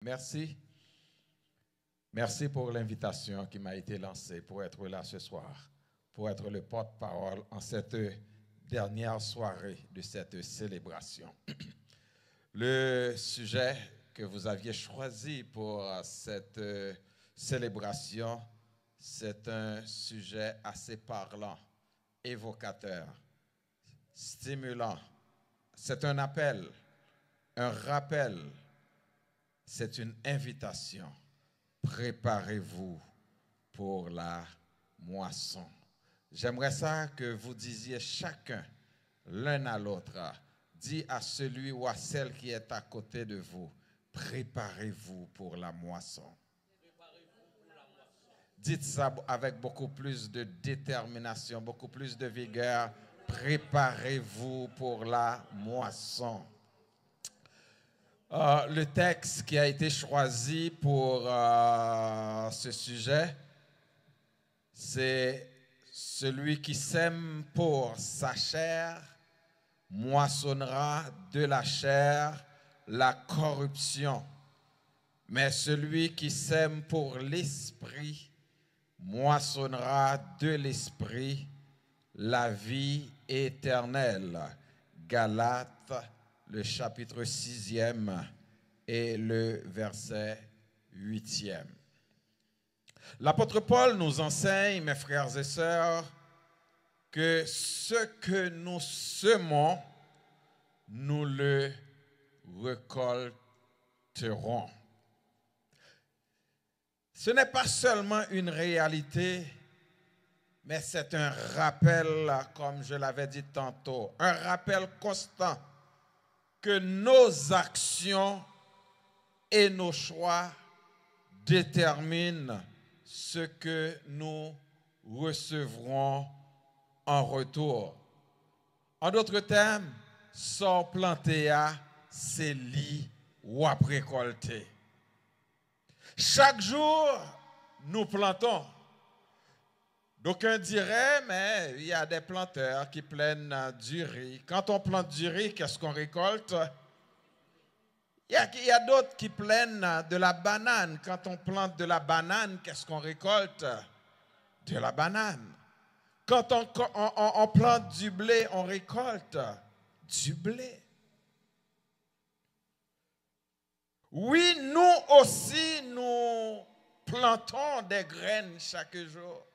Merci. Merci pour l'invitation qui m'a été lancée pour être là ce soir, pour être le porte-parole en cette dernière soirée de cette célébration. Le sujet que vous aviez choisi pour cette célébration, c'est un sujet assez parlant, évocateur, stimulant. C'est un appel, un rappel, c'est une invitation. Préparez-vous pour la moisson. J'aimerais ça que vous disiez chacun, l'un à l'autre, dis à celui ou à celle qui est à côté de vous, préparez-vous pour la moisson. Dites ça avec beaucoup plus de détermination, beaucoup plus de vigueur. Préparez-vous pour la moisson. Le texte qui a été choisi pour ce sujet, c'est celui qui sème pour sa chair, moissonnera de la chair la corruption. Mais celui qui sème pour l'esprit, moissonnera de l'esprit la vie éternelle. Galates, le chapitre 6e et le verset 8e. L'apôtre Paul nous enseigne, mes frères et sœurs, que ce que nous semons, nous le récolterons. Ce n'est pas seulement une réalité, mais c'est un rappel, comme je l'avais dit tantôt, un rappel constant que nos actions et nos choix déterminent ce que nous recevrons en retour. En d'autres termes, sans planter à, c'est lit ou à récolter. Chaque jour, nous plantons. D'aucuns diraient, mais il y a des planteurs qui plantent du riz. Quand on plante du riz, qu'est-ce qu'on récolte? Il y a d'autres qui plantent de la banane. Quand on plante de la banane, qu'est-ce qu'on récolte? De la banane. Quand on plante du blé, on récolte du blé. Oui, nous aussi, nous plantons des graines chaque jour.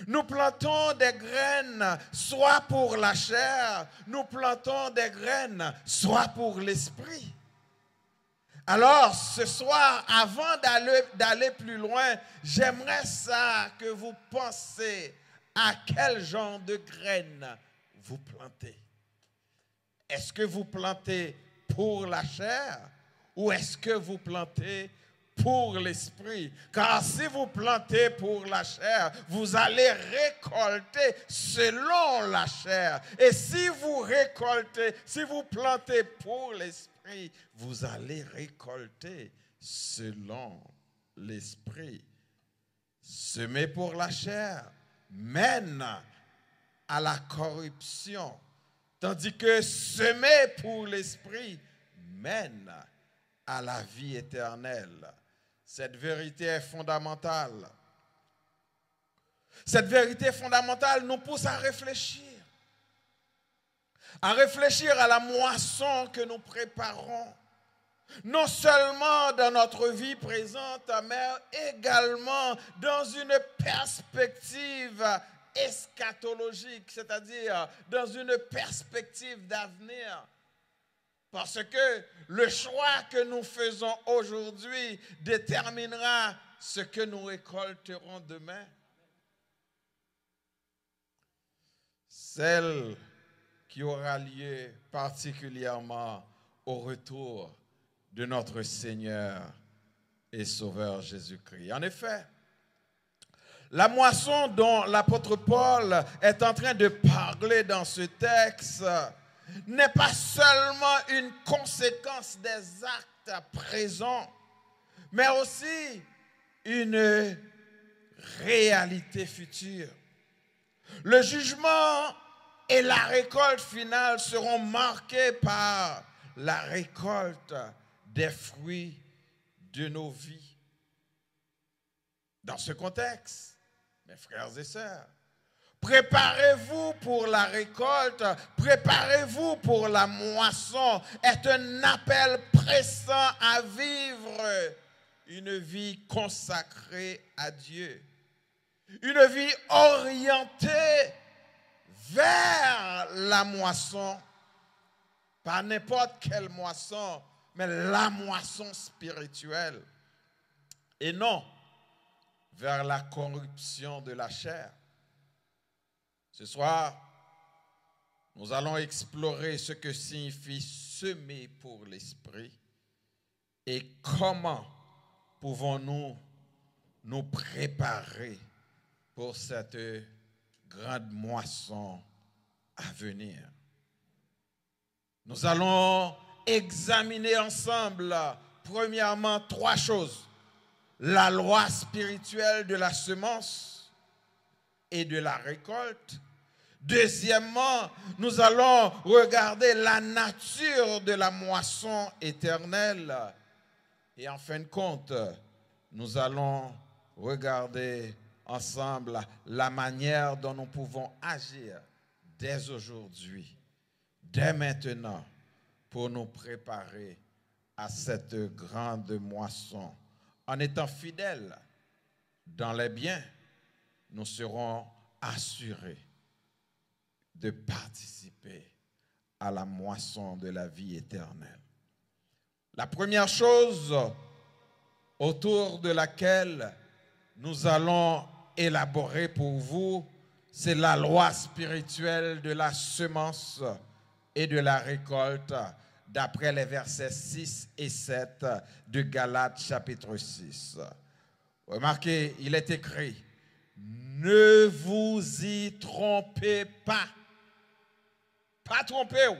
Nous plantons des graines soit pour la chair, nous plantons des graines soit pour l'esprit. Alors, ce soir, avant d'aller plus loin, j'aimerais ça que vous pensiez à quel genre de graines vous plantez. Est-ce que vous plantez pour la chair ou est-ce que vous plantez pour l'esprit? Car si vous plantez pour la chair, vous allez récolter selon la chair. Et si vous plantez pour l'esprit, vous allez récolter selon l'esprit. Semer pour la chair mène à la corruption, tandis que semer pour l'esprit mène à la vie éternelle. Cette vérité est fondamentale. Cette vérité fondamentale nous pousse à réfléchir à la moisson que nous préparons, non seulement dans notre vie présente, mais également dans une perspective eschatologique, c'est-à-dire dans une perspective d'avenir. Parce que le choix que nous faisons aujourd'hui déterminera ce que nous récolterons demain. Celle qui aura lieu particulièrement au retour de notre Seigneur et Sauveur Jésus-Christ. En effet, la moisson dont l'apôtre Paul est en train de parler dans ce texte n'est pas seulement une conséquence des actes présents, mais aussi une réalité future. Le jugement et la récolte finale seront marqués par la récolte des fruits de nos vies. Dans ce contexte, mes frères et sœurs, préparez-vous pour la récolte, préparez-vous pour la moisson, est un appel pressant à vivre une vie consacrée à Dieu, une vie orientée vers la moisson, pas n'importe quelle moisson, mais la moisson spirituelle, et non vers la corruption de la chair. Ce soir, nous allons explorer ce que signifie semer pour l'esprit et comment pouvons-nous nous préparer pour cette grande moisson à venir. Nous allons examiner ensemble, premièrement, 3 choses. La loi spirituelle de la semence et de la récolte. Deuxièmement, nous allons regarder la nature de la moisson éternelle. Et en fin de compte, nous allons regarder ensemble la manière dont nous pouvons agir dès aujourd'hui, dès maintenant, pour nous préparer à cette grande moisson. En étant fidèles dans les biens, nous serons assurés de participer à la moisson de la vie éternelle. La première chose autour de laquelle nous allons élaborer pour vous, c'est la loi spirituelle de la semence et de la récolte, d'après les versets 6 et 7 de Galates chapitre 6. Remarquez, il est écrit, ne vous y trompez pas. Pas trompez-vous.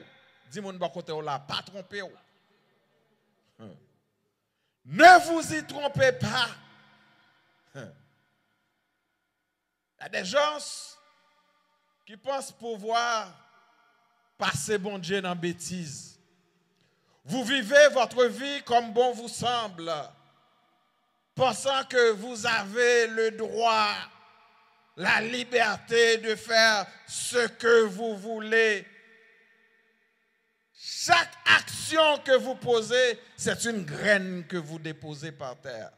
Dis-moi de côté là, pas trompez-vous. Ne vous y trompez pas. Il y a des gens qui pensent pouvoir passer bon Dieu dans bêtise. Vous vivez votre vie comme bon vous semble, pensant que vous avez le droit, la liberté de faire ce que vous voulez. Chaque action que vous posez, c'est une graine que vous déposez par terre.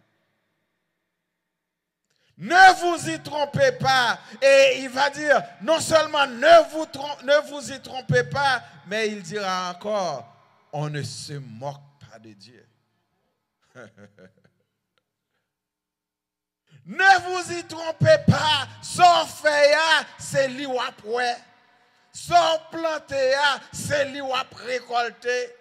Ne vous y trompez pas. Et il va dire, non seulement ne vous y trompez pas, mais il dira encore, on ne se moque pas de Dieu. Ne vous y trompez pas. Son fait, c'est lui ou après. Son planté, c'est lui ou après récolté.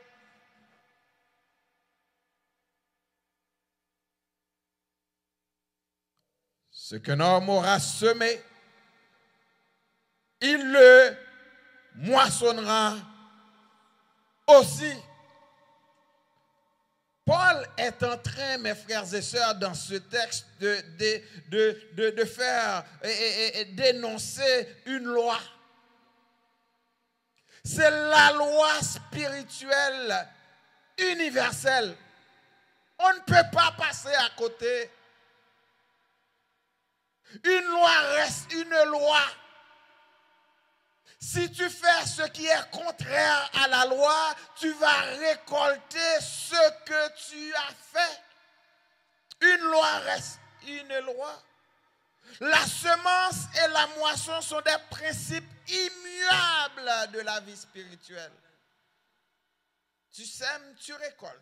Ce qu'un homme aura semé, il le moissonnera aussi. Paul est en train, mes frères et sœurs, dans ce texte, de faire et d'énoncer une loi. C'est la loi spirituelle universelle. On ne peut pas passer à côté. Une loi reste une loi. Si tu fais ce qui est contraire à la loi, tu vas récolter ce que tu as fait. Une loi reste une loi. La semence et la moisson sont des principes immuables de la vie spirituelle. Tu sèmes, tu récoltes.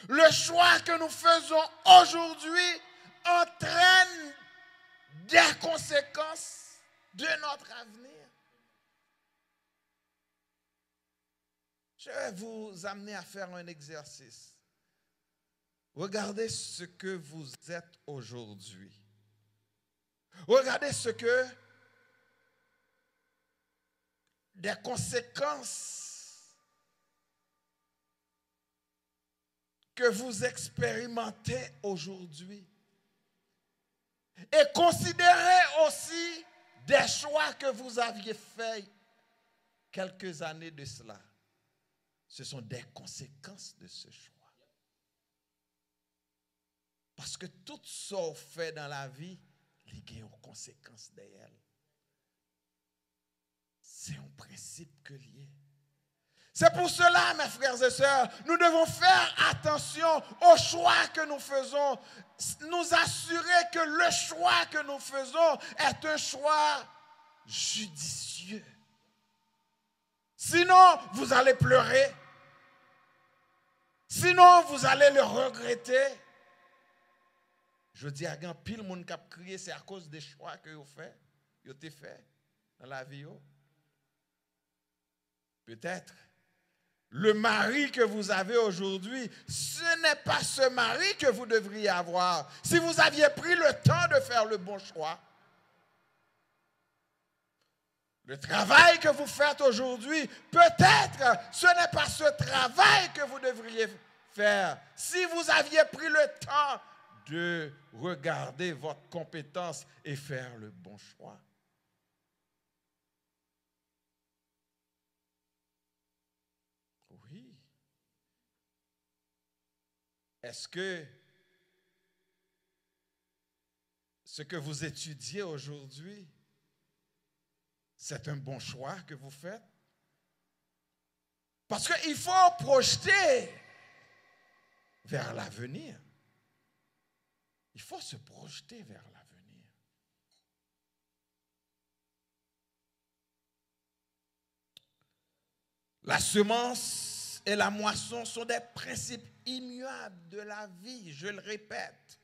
Le choix que nous faisons aujourd'hui entraîne des conséquences de notre avenir. Je vais vous amener à faire un exercice. Regardez ce que vous êtes aujourd'hui. Regardez ce que des conséquences que vous expérimentez aujourd'hui. Et considérez aussi des choix que vous aviez faits quelques années de cela. ce sont des conséquences de ce choix. Parce que tout ce qu'on fait dans la vie, il y a des conséquences derrière. C'est un principe que lié. C'est pour cela, mes frères et sœurs, nous devons faire attention aux choix que nous faisons, nous assurer que le choix que nous faisons est un choix judicieux. Sinon, vous allez pleurer. Sinon, vous allez le regretter. Je dis à grand pile monde qui a crié, c'est à cause des choix que vous faites, vous avez fait dans la vie. Peut-être le mari que vous avez aujourd'hui, ce n'est pas ce mari que vous devriez avoir. Si vous aviez pris le temps de faire le bon choix. Le travail que vous faites aujourd'hui, peut-être ce n'est pas ce travail que vous devriez faire. Si vous aviez pris le temps de regarder votre compétence et faire le bon choix. Oui. Est-ce que ce que vous étudiez aujourd'hui, c'est un bon choix que vous faites? Parce qu'il faut projeter vers l'avenir. Il faut se projeter vers l'avenir. La semence et la moisson sont des principes immuables de la vie, je le répète.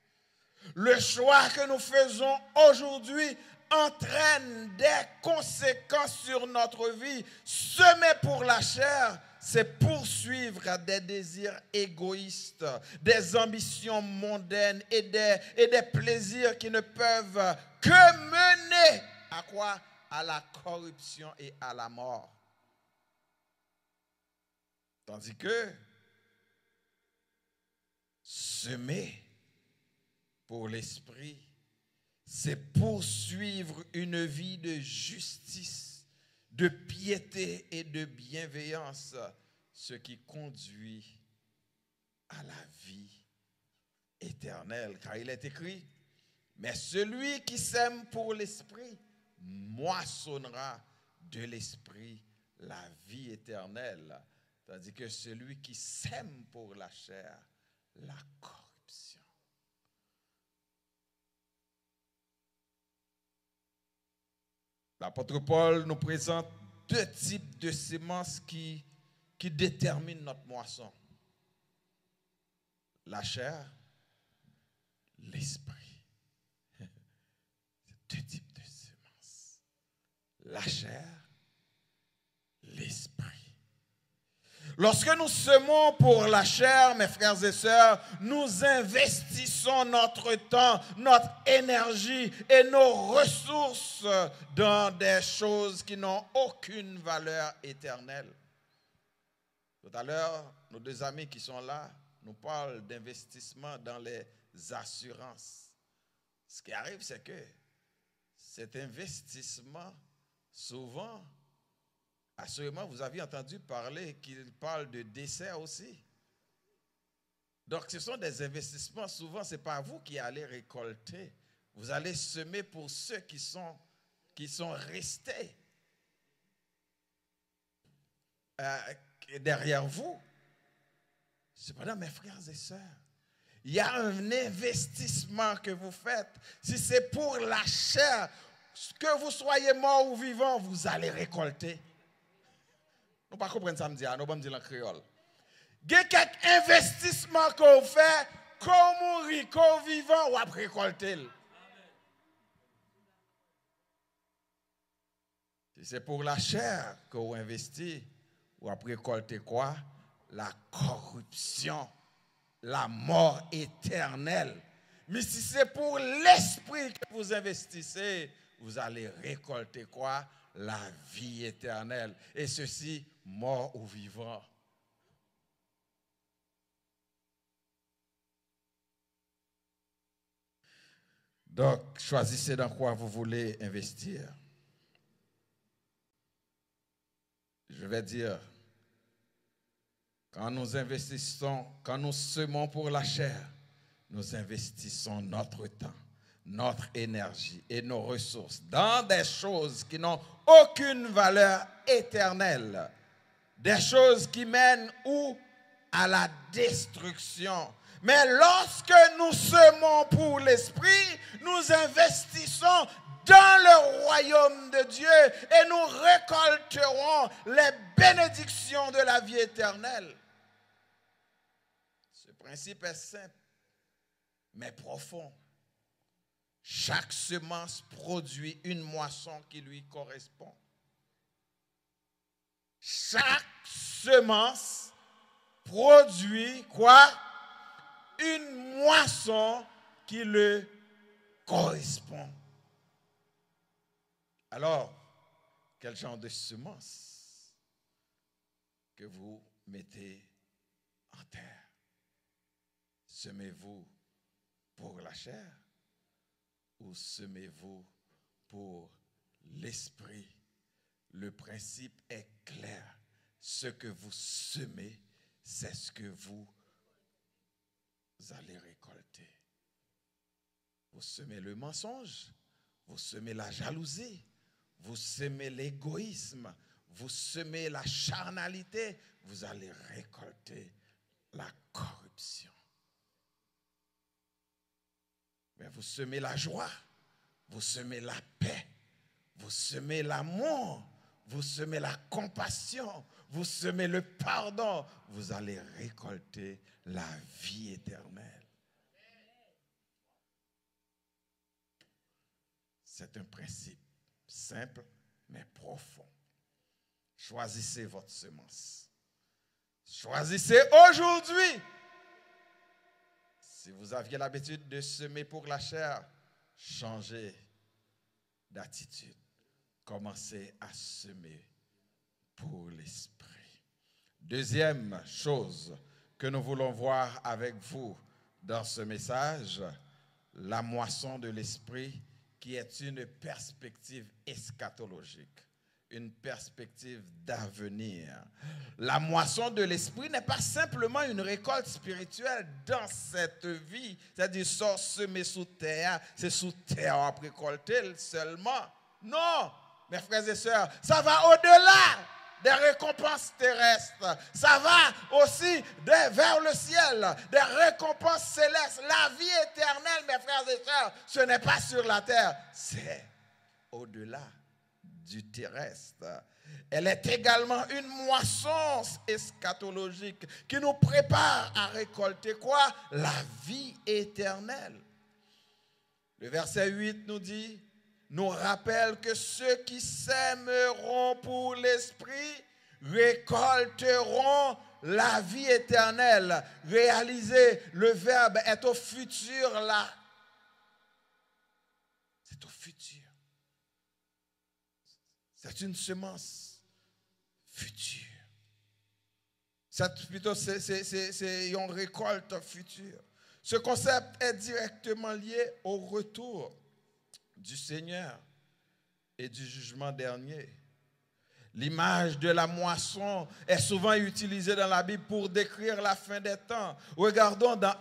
Le choix que nous faisons aujourd'hui entraîne des conséquences sur notre vie. Semer pour la chair, c'est poursuivre des désirs égoïstes, des ambitions mondaines et des plaisirs qui ne peuvent que mener à quoi? À la corruption et à la mort. Tandis que semer pour l'esprit, c'est poursuivre une vie de justice, de piété et de bienveillance, ce qui conduit à la vie éternelle. Car il est écrit, mais celui qui sème pour l'esprit moissonnera de l'esprit la vie éternelle. Tandis que celui qui sème pour la chair, la corruption. L'apôtre Paul nous présente deux types de semences qui déterminent notre moisson. La chair, l'esprit. Deux types de semences. La chair, l'esprit. Lorsque nous semons pour la chair, mes frères et sœurs, nous investissons notre temps, notre énergie et nos ressources dans des choses qui n'ont aucune valeur éternelle. Tout à l'heure, nos deux amis qui sont là nous parlent d'investissement dans les assurances. Ce qui arrive, c'est que cet investissement, souvent, assurément, vous avez entendu parler qu'il parle de décès aussi. Donc, ce sont des investissements, souvent, ce n'est pas vous qui allez récolter. Vous allez semer pour ceux qui sont restés derrière vous. Cependant, mes frères et sœurs, il y a un investissement que vous faites. Si c'est pour la chair, que vous soyez mort ou vivant, vous allez récolter. Nous ne pouvons pas comprendre ça, nous allons dire en créole. Il y a quelques investissements qu'on fait, qu'on mourit, qu'on vivant, ou après récolter. Si c'est pour la chair qu'on investit, ou après récolter quoi? La corruption, la mort éternelle. Mais si c'est pour l'esprit que vous investissez, vous allez récolter quoi? La vie éternelle. Et ceci, mort ou vivant. Donc, choisissez dans quoi vous voulez investir. Je vais dire, Quand nous investissons, quand nous semons pour la chair, nous investissons notre temps, notre énergie et nos ressources dans des choses qui n'ont aucune valeur éternelle, des choses qui mènent où? À la destruction. Mais lorsque nous semons pour l'esprit, nous investissons dans le royaume de Dieu et nous récolterons les bénédictions de la vie éternelle. Ce principe est simple, mais profond. Chaque semence produit une moisson qui lui correspond. Chaque semence produit quoi? Une moisson qui le correspond. Alors, quel genre de semence que vous mettez en terre? Semez-vous pour la chair ou semez-vous pour l'esprit? Le principe est clair. Ce que vous semez, c'est ce que vous allez récolter. Vous semez le mensonge, vous semez la jalousie, vous semez l'égoïsme, vous semez la charnalité, vous allez récolter la corruption. Mais vous semez la joie, vous semez la paix, vous semez l'amour, vous semez la compassion, vous semez le pardon, vous allez récolter la vie éternelle. C'est un principe simple mais profond. Choisissez votre semence. Choisissez aujourd'hui. Si vous aviez l'habitude de semer pour la chair, changez d'attitude. Commencez à semer pour l'esprit. Deuxième chose que nous voulons voir avec vous dans ce message, la moisson de l'esprit, qui est une perspective eschatologique, une perspective d'avenir. La moisson de l'esprit n'est pas simplement une récolte spirituelle dans cette vie, c'est-à-dire sort semer sous terre, c'est sous terre à récolter seulement. Non, mes frères et sœurs, ça va au-delà des récompenses terrestres. Ça va aussi vers le ciel, des récompenses célestes. La vie éternelle, mes frères et sœurs, ce n'est pas sur la terre, c'est au-delà du terrestre. Elle est également une moisson eschatologique qui nous prépare à récolter quoi? La vie éternelle. Le verset 8 nous rappelle que ceux qui sèmeront pour l'esprit récolteront la vie éternelle. Réalisez, le verbe est au futur là. C'est au futur. C'est une semence future. C'est une récolte future. Ce concept est directement lié au retour du Seigneur et du jugement dernier. L'image de la moisson est souvent utilisée dans la Bible pour décrire la fin des temps. Regardons dans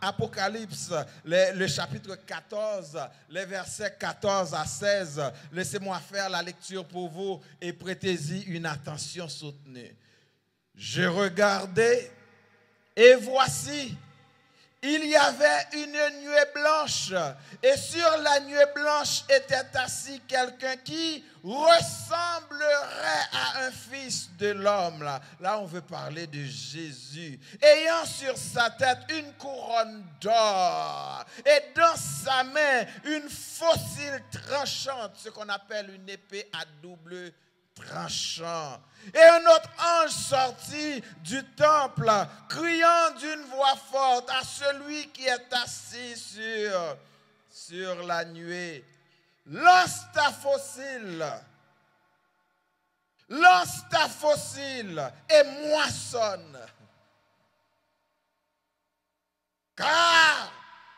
Apocalypse, le chapitre 14, les versets 14 à 16. Laissez-moi faire la lecture pour vous et prêtez-y une attention soutenue. Je regardais et voici, il y avait une nuée blanche et sur la nuée blanche était assis quelqu'un qui ressemblerait à un fils de l'homme. Là, on veut parler de Jésus. Ayant sur sa tête une couronne d'or et dans sa main une faucille tranchante, ce qu'on appelle une épée à double tranchant. Et un autre ange sortit du temple, criant d'une voix forte à celui qui est assis sur la nuée. Lance ta faucille et moissonne. Car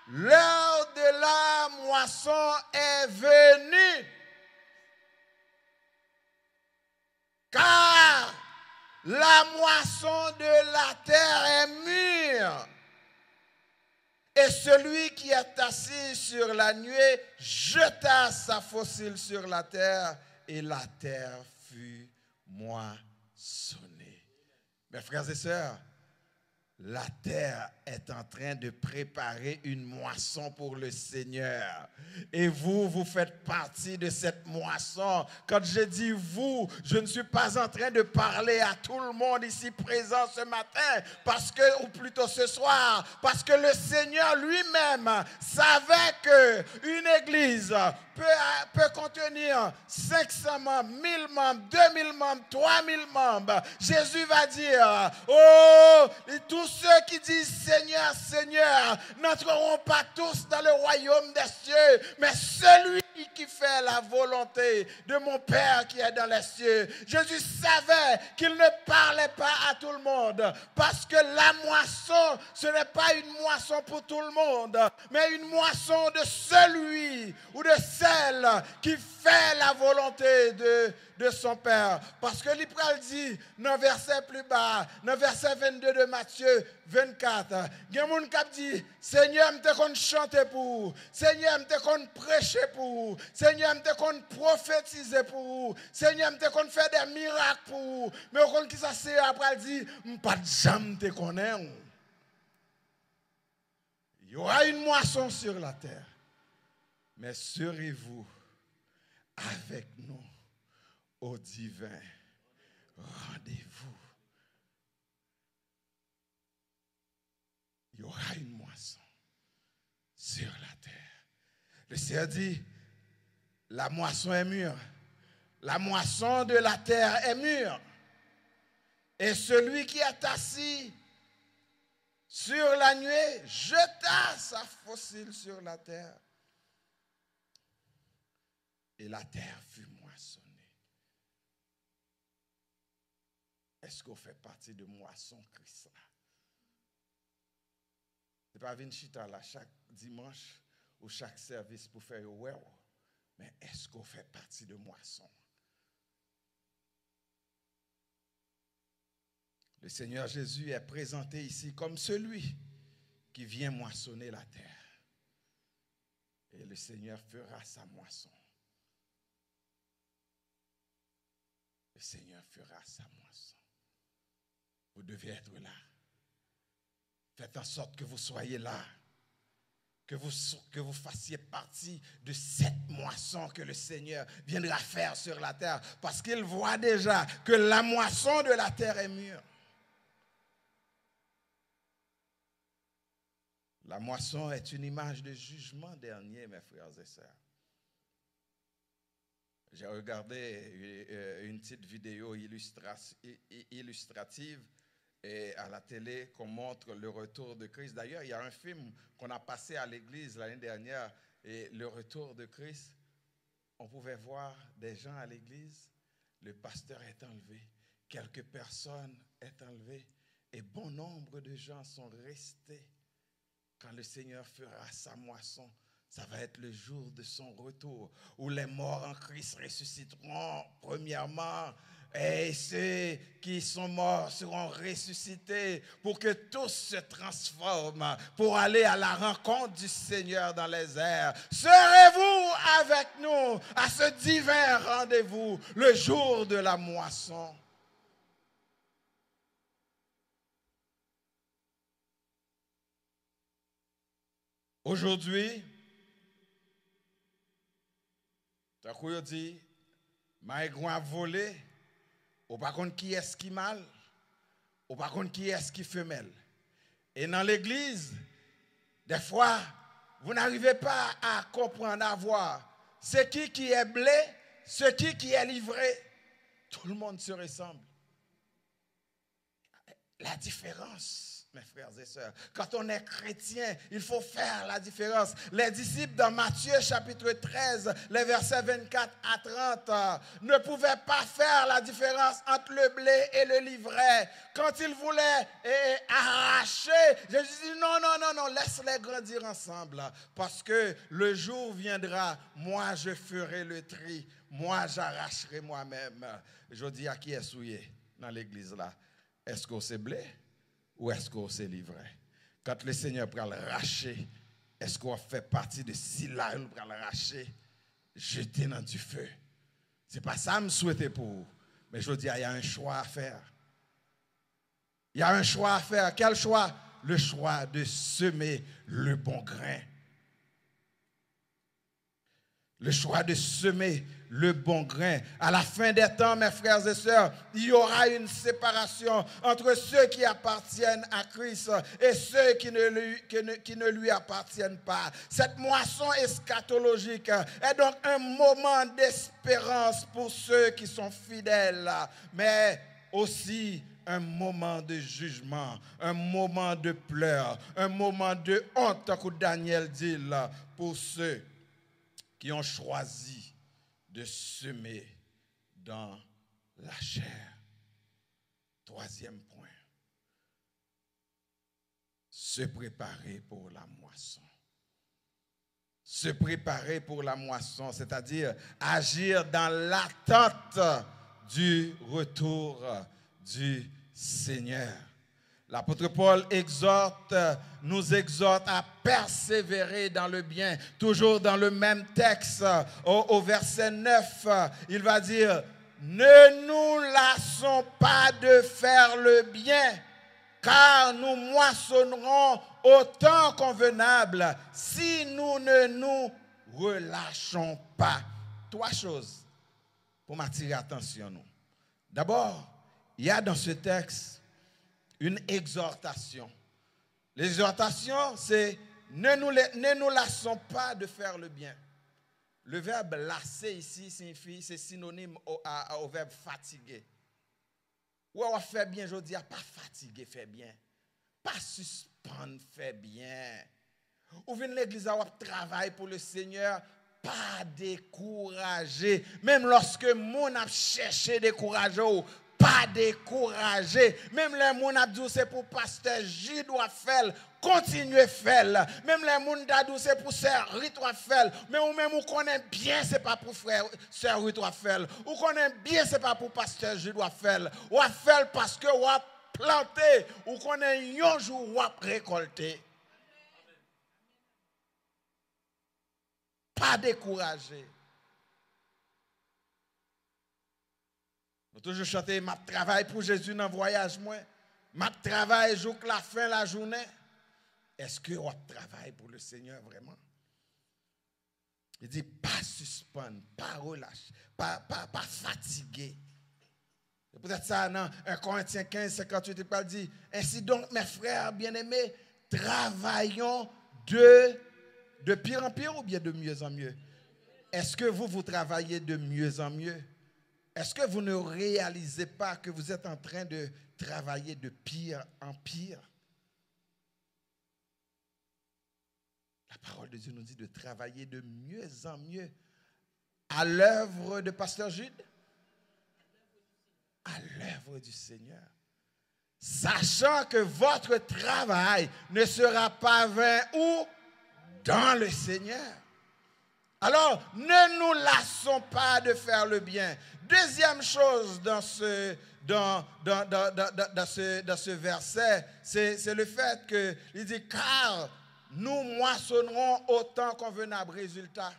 l'heure de la moisson est venue. Car la moisson de la terre est mûre. Et celui qui est assis sur la nuée jeta sa fossile sur la terre, et la terre fut moissonnée. Mes frères et sœurs, la terre est en train de préparer une moisson pour le Seigneur. Et vous faites partie de cette moisson. Quand je dis vous, je ne suis pas en train de parler à tout le monde ici présent ce matin, ou plutôt ce soir, parce que le Seigneur lui-même savait qu'une église peut contenir 500 membres, 1000 membres, 2000 membres, 3000 membres. Jésus va dire, oh, tous ceux qui disent Seigneur, Seigneur, n'entreront pas tous dans le royaume des cieux, mais celui qui fait la volonté de mon Père qui est dans les cieux. Jésus savait qu'il ne parlait pas à tout le monde, parce que la moisson, ce n'est pas une moisson pour tout le monde, mais une moisson de celui ou de celle qui fait la volonté de son Père. Parce que l'Ipral dit, dans le verset plus bas, dans le verset 22 de Matthieu 24, il y a un qui dit, Seigneur, je te chanter pour vous. Seigneur, je te prêcher pour vous. Seigneur, je te prophétiser pour vous. Seigneur, je te faire des miracles pour vous. Mais au qui ça c'est après, il dit, je ne pas jamais te connaître. Il y aura une moisson sur la terre. Mais serez-vous avec nous au divin rendez-vous? Il y aura une moisson sur la terre. Le Seigneur dit, la moisson est mûre. La moisson de la terre est mûre. Et celui qui est assis sur la nuée jeta sa fossile sur la terre. Et la terre fut moissonnée. Est-ce qu'on fait partie de moisson Christ là? Ce n'est pas venir chita là chaque dimanche ou chaque service pour faire au well. Mais est-ce qu'on fait partie de moisson? Le Seigneur Jésus est présenté ici comme celui qui vient moissonner la terre. Et le Seigneur fera sa moisson. Le Seigneur fera sa moisson. Vous devez être là. Faites en sorte que vous soyez là. Que vous fassiez partie de cette moisson que le Seigneur viendra faire sur la terre. Parce qu'il voit déjà que la moisson de la terre est mûre. La moisson est une image de jugement dernier, mes frères et sœurs. J'ai regardé une petite vidéo illustrative et à la télé qu'on montre le retour de Christ. D'ailleurs, il y a un film qu'on a passé à l'église l'année dernière, et le retour de Christ, on pouvait voir des gens à l'église, le pasteur est enlevé, quelques personnes sont enlevées, et bon nombre de gens sont restés. Quand le Seigneur fera sa moisson, ça va être le jour de son retour, où les morts en Christ ressusciteront premièrement, et ceux qui sont morts seront ressuscités pour que tous se transforment, pour aller à la rencontre du Seigneur dans les airs. Serez-vous avec nous à ce divin rendez-vous, le jour de la moisson? Aujourd'hui, t'as quoi dit, maïgron a volé, ou par contre qui est-ce qui mal, ou par contre qui est-ce qui femelle. Et dans l'église, des fois, vous n'arrivez pas à comprendre, à voir ce qui est blé, ce qui est livré. Tout le monde se ressemble. La différence, mes frères et sœurs, quand on est chrétien, il faut faire la différence. Les disciples dans Matthieu chapitre 13, les versets 24 à 30, ne pouvaient pas faire la différence entre le blé et le livret. Quand ils voulaient arracher, Jésus dit non, laisse-les grandir ensemble. Parce que le jour viendra, moi je ferai le tri, moi j'arracherai moi-même. Je dis à qui est souillé? dans l'église là? Est-ce qu'on s'est blé ou est-ce qu'on s'est livré? Quand le Seigneur prend le racher, est-ce qu'on fait partie de si là où prend le racher, jeter dans du feu? Ce n'est pas ça que je souhaitais pour vous. Mais je veux dire, il y a un choix à faire. Il y a un choix à faire. Quel choix? Le choix de semer le bon grain. Le choix de semer le bon grain. À la fin des temps, mes frères et sœurs, il y aura une séparation entre ceux qui appartiennent à Christ et ceux qui ne lui appartiennent pas. Cette moisson eschatologique est donc un moment d'espérance pour ceux qui sont fidèles, mais aussi un moment de jugement, un moment de pleurs, un moment de honte, comme Daniel dit là, pour ceux qui ont choisi de semer dans la chair. Troisième point, se préparer pour la moisson. Se préparer pour la moisson, c'est-à-dire agir dans l'attente du retour du Seigneur. L'apôtre Paul nous exhorte à persévérer dans le bien. Toujours dans le même texte, au verset 9, il va dire, ne nous lassons pas de faire le bien, car nous moissonnerons au temps convenable si nous ne nous relâchons pas. Trois choses pour m'attirer l'attention. D'abord, il y a dans ce texte une exhortation. L'exhortation, c'est ne nous lassons pas de faire le bien. Le verbe lasser ici signifie, c'est synonyme au verbe fatiguer. Ou on fait bien, je dis, pas fatiguer, fait bien. Pas suspendre, fait bien. Ou venir l'église à travailler pour le Seigneur, pas décourager. Même lorsque mon a cherché décourager, pas décourager. Même les gens a dit c'est pour pasteur J doit faire, continuer faire. Même les gens a dit c'est pour sœur Ruth doit faire. Mais ou même ou connaît bien c'est pas pour frère sœur Ruth doit faire. Ou connaît bien c'est pas pour pasteur J doit faire. Ou faire parce que ou a planté, ou connaît un jour ou a récolter. Pas décourager. Je toujours chanter, ma travail pour Jésus dans le voyage, moi. Ma travail jusqu'à la fin de la journée. Est-ce que on travaille pour le Seigneur vraiment? Il dit, pas suspendre, pas relâcher, pas fatiguer. C'est peut-être ça, non? 1 Corinthiens 15, 58, il dit, ainsi donc, mes frères bien-aimés, travaillons de pire en pire ou bien de mieux en mieux? Est-ce que vous travaillez de mieux en mieux? Est-ce que vous ne réalisez pas que vous êtes en train de travailler de pire en pire? La parole de Dieu nous dit de travailler de mieux en mieux à l'œuvre de Pasteur Jude, à l'œuvre du Seigneur. Sachant que votre travail ne sera pas vain ou dans le Seigneur. Alors, ne nous lassons pas de faire le bien. Deuxième chose dans ce verset, c'est le fait qu'il dit, car nous moissonnerons au temps convenable. Résultat.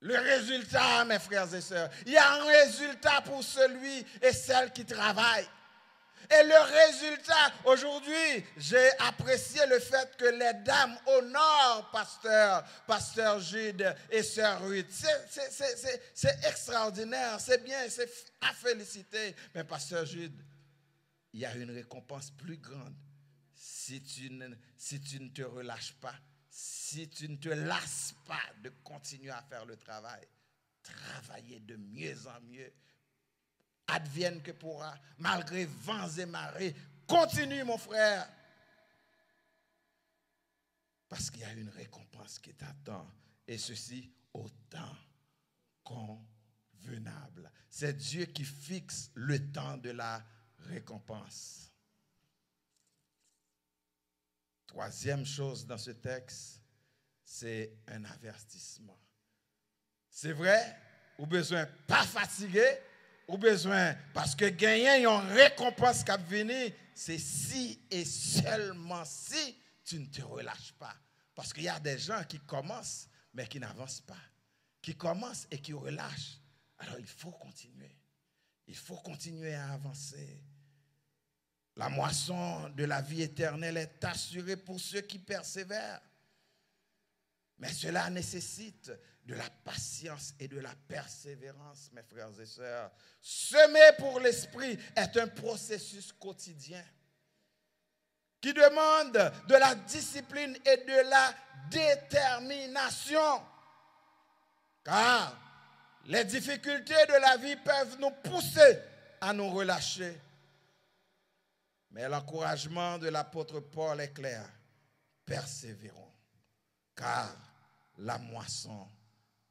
Le résultat, mes frères et sœurs, il y a un résultat pour celui et celle qui travaille. Et le résultat, aujourd'hui, j'ai apprécié le fait que les dames honorent pasteur Jude et sœur Ruth. C'est extraordinaire, c'est bien, c'est à féliciter. Mais pasteur Jude, il y a une récompense plus grande si tu ne te relâches pas, si tu ne te lasses pas de continuer à faire le travail. Travailler de mieux en mieux. Advienne que pourra, malgré vents et marées. Continue, mon frère. Parce qu'il y a une récompense qui t'attend. Et ceci au temps convenable. C'est Dieu qui fixe le temps de la récompense. Troisième chose dans ce texte, c'est un avertissement. C'est vrai, ou besoin pas fatigué, ou besoin, parce que gagner une récompense qui va venir, c'est si et seulement si tu ne te relâches pas. Parce qu'il y a des gens qui commencent, mais qui n'avancent pas. Qui commencent et qui relâchent. Alors il faut continuer. Il faut continuer à avancer. La moisson de la vie éternelle est assurée pour ceux qui persévèrent. Mais cela nécessite de la patience et de la persévérance, mes frères et sœurs. Semer pour l'esprit est un processus quotidien qui demande de la discipline et de la détermination. Car les difficultés de la vie peuvent nous pousser à nous relâcher. Mais l'encouragement de l'apôtre Paul est clair. Persévérons, car la moisson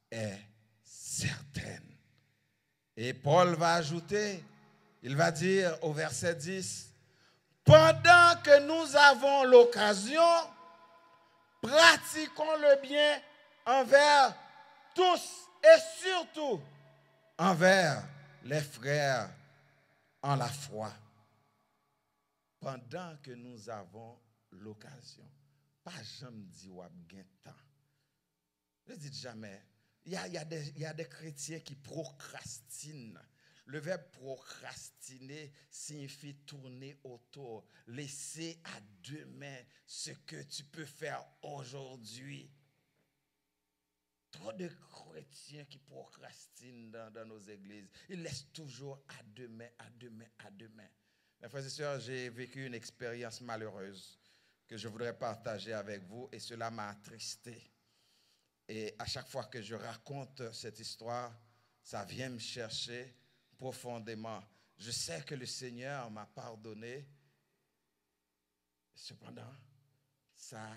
est certaine. Et Paul va ajouter, il va dire au verset 10, pendant que nous avons l'occasion, pratiquons le bien envers tous et surtout envers les frères en la foi. Pendant que nous avons l'occasion, pas jamais dit ou gain temps. Ne dites jamais. Il y a des chrétiens qui procrastinent. Le verbe procrastiner signifie tourner autour, laisser à demain ce que tu peux faire aujourd'hui. Trop de chrétiens qui procrastinent dans nos églises. Ils laissent toujours à demain, à demain, à demain. Mes frères et sœurs, j'ai vécu une expérience malheureuse que je voudrais partager avec vous et cela m'a attristé. Et à chaque fois que je raconte cette histoire, ça vient me chercher profondément. Je sais que le Seigneur m'a pardonné. Cependant, ça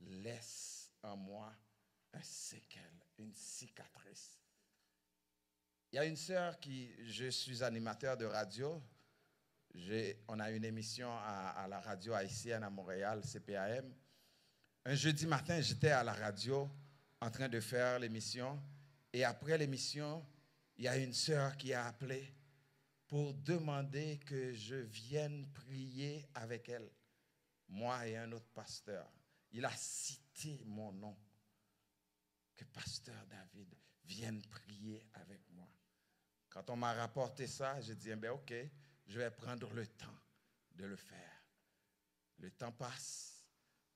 laisse en moi un séquelle, une cicatrice. Il y a une sœur je suis animateur de radio. On a une émission à la radio haïtienne à Montréal, CPAM. Un jeudi matin, j'étais à la radio en train de faire l'émission. Et après l'émission, il y a une sœur qui a appelé pour demander que je vienne prier avec elle. Moi et un autre pasteur. Il a cité mon nom. Que pasteur David vienne prier avec moi. Quand on m'a rapporté ça, j'ai dit, ben ok, je vais prendre le temps de le faire. Le temps passe,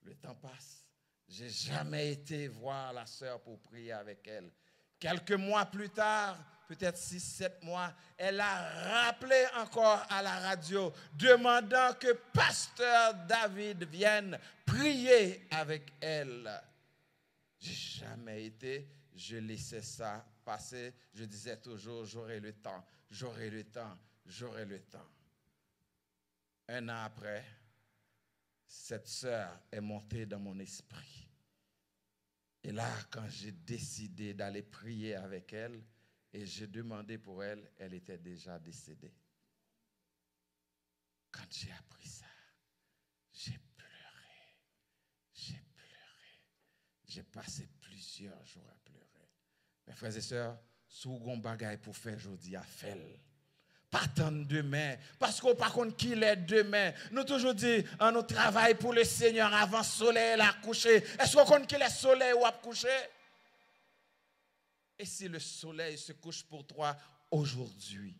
le temps passe. Je n'ai jamais été voir la sœur pour prier avec elle. Quelques mois plus tard, peut-être 6-7 mois, elle a rappelé encore à la radio, demandant que pasteur David vienne prier avec elle. Je n'ai jamais été, je laissais ça passer. Je disais toujours, j'aurai le temps, j'aurai le temps, j'aurai le temps. Un an après, cette sœur est montée dans mon esprit. Et là, quand j'ai décidé d'aller prier avec elle, et j'ai demandé pour elle, elle était déjà décédée. Quand j'ai appris ça, j'ai pleuré. J'ai passé plusieurs jours à pleurer. Mes frères et sœurs, si vous avez un bagage pour faire aujourd'hui, à faire. Pas attendre demain. Parce qu'on par contre qui l'est demain. Nous toujours dit, on travaille pour le Seigneur avant le soleil à coucher. Est-ce qu'on compte qu'il est soleil ou à coucher? Et si le soleil se couche pour toi aujourd'hui?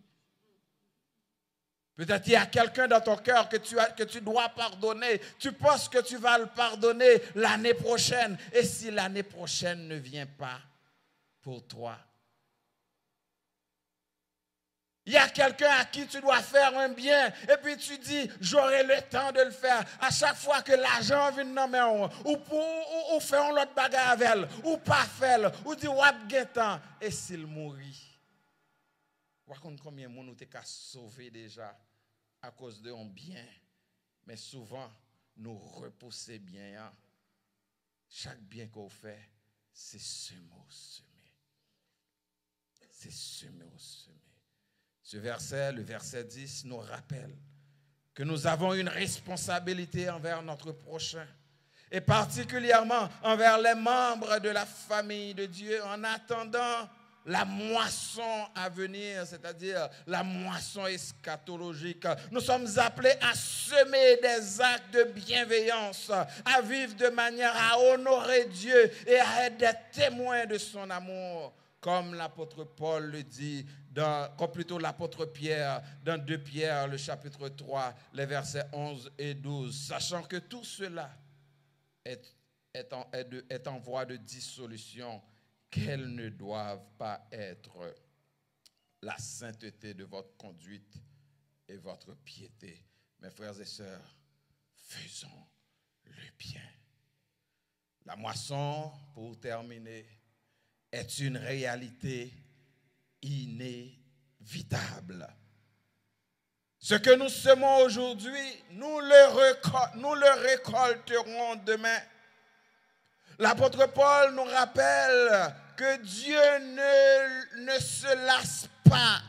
Peut-être il y a quelqu'un dans ton cœur que tu dois pardonner. Tu penses que tu vas le pardonner l'année prochaine. Et si l'année prochaine ne vient pas pour toi? Il y a quelqu'un à qui tu dois faire un bien. Et puis tu dis, j'aurai le temps de le faire. À chaque fois que l'argent vient dans mes mains, ou faire l'autre bagarre avec elle, ou pas faire, ou dire, wap getan. Et s'il mourit? Par contre, combien de monde nous sauvé déjà à cause de un bien, mais souvent nous repousser bien. Hein? Chaque bien qu'on fait, c'est semer ou semer. C'est semer ou semer. Ce verset, le verset 10, nous rappelle que nous avons une responsabilité envers notre prochain et particulièrement envers les membres de la famille de Dieu en attendant la moisson à venir, c'est-à-dire la moisson eschatologique. Nous sommes appelés à semer des actes de bienveillance, à vivre de manière à honorer Dieu et à être des témoins de son amour, comme l'apôtre Paul le dit, comme plutôt l'apôtre Pierre, dans 2 Pierre, le chapitre 3, les versets 11 et 12, sachant que tout cela est en voie de dissolution, qu'elles ne doivent pas être la sainteté de votre conduite et votre piété. Mes frères et sœurs, faisons le bien. La moisson, pour terminer, est une réalité inévitable. Ce que nous semons aujourd'hui, nous le récolterons demain. L'apôtre Paul nous rappelle que Dieu ne se lasse pas.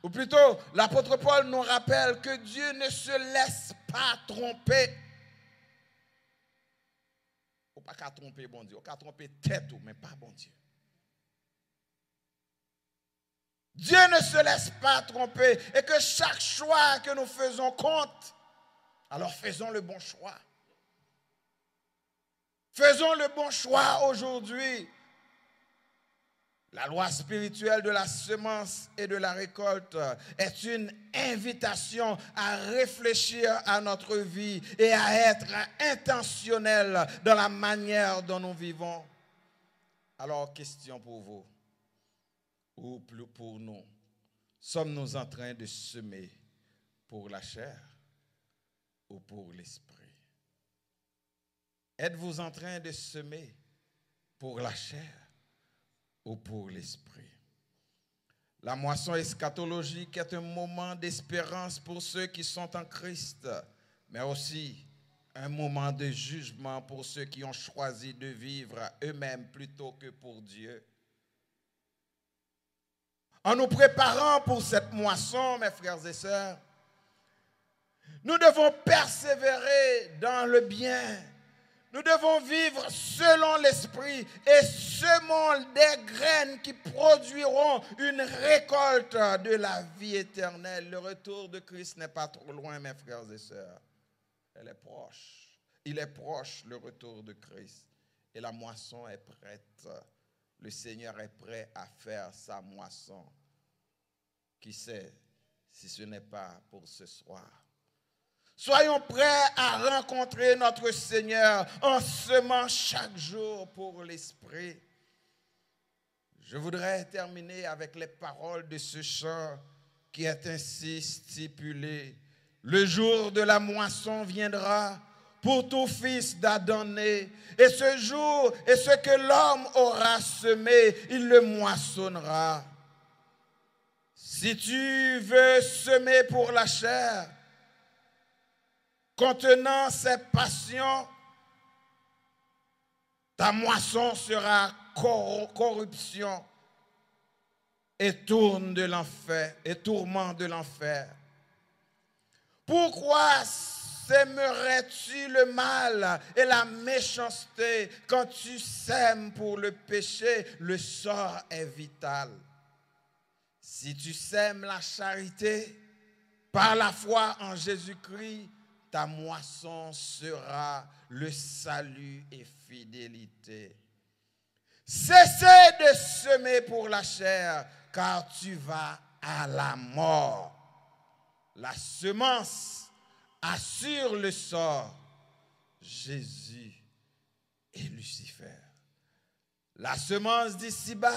Ou plutôt, l'apôtre Paul nous rappelle que Dieu ne se laisse pas tromper. Il ne faut pas tromper bon Dieu. Il faut tromper tête, mais pas bon Dieu. Dieu ne se laisse pas tromper et que chaque choix que nous faisons compte. Alors faisons le bon choix. Faisons le bon choix aujourd'hui. La loi spirituelle de la semence et de la récolte est une invitation à réfléchir à notre vie et à être intentionnel dans la manière dont nous vivons. Alors, question pour vous, ou plus pour nous, sommes-nous en train de semer pour la chair ou pour l'esprit? Êtes-vous en train de semer pour la chair ou pour l'esprit? La moisson eschatologique est un moment d'espérance pour ceux qui sont en Christ, mais aussi un moment de jugement pour ceux qui ont choisi de vivre eux-mêmes plutôt que pour Dieu. En nous préparant pour cette moisson, mes frères et sœurs, nous devons persévérer dans le bien. Nous devons vivre selon l'esprit et semons des graines qui produiront une récolte de la vie éternelle. Le retour de Christ n'est pas trop loin, mes frères et sœurs. Elle est proche. Il est proche, le retour de Christ. Et la moisson est prête. Le Seigneur est prêt à faire sa moisson. Qui sait si ce n'est pas pour ce soir? Soyons prêts à rencontrer notre Seigneur en semant chaque jour pour l'Esprit. Je voudrais terminer avec les paroles de ce chant qui est ainsi stipulé. Le jour de la moisson viendra pour tout fils d'Adam né, et ce jour et ce que l'homme aura semé, il le moissonnera. Si tu veux semer pour la chair, contenant ses passions, ta moisson sera corruption et tourment de l'enfer. Pourquoi sèmerais-tu le mal et la méchanceté quand tu sèmes pour le péché? Le sort est vital. Si tu sèmes la charité par la foi en Jésus-Christ, ta moisson sera le salut et fidélité. Cessez de semer pour la chair, car tu vas à la mort. La semence assure le sort. Jésus et Lucifer. La semence d'ici-bas,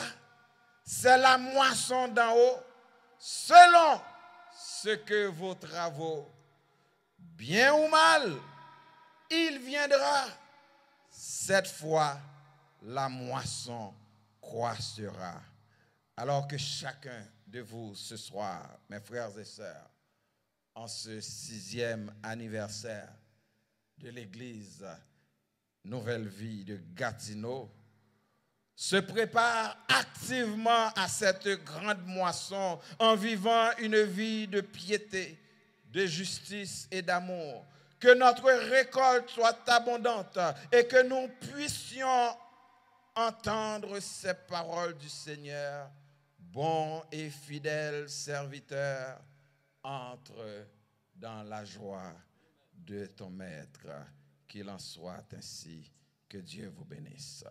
c'est la moisson d'en haut, selon ce que vos travaux, bien ou mal, il viendra. Cette fois, la moisson croissera. Alors que chacun de vous ce soir, mes frères et sœurs, en ce 6e anniversaire de l'église Nouvelle Vie de Gatineau, se prépare activement à cette grande moisson en vivant une vie de piété, de justice et d'amour. Que notre récolte soit abondante et que nous puissions entendre ces paroles du Seigneur. Bon et fidèle serviteur, entre dans la joie de ton maître. Qu'il en soit ainsi. Que Dieu vous bénisse.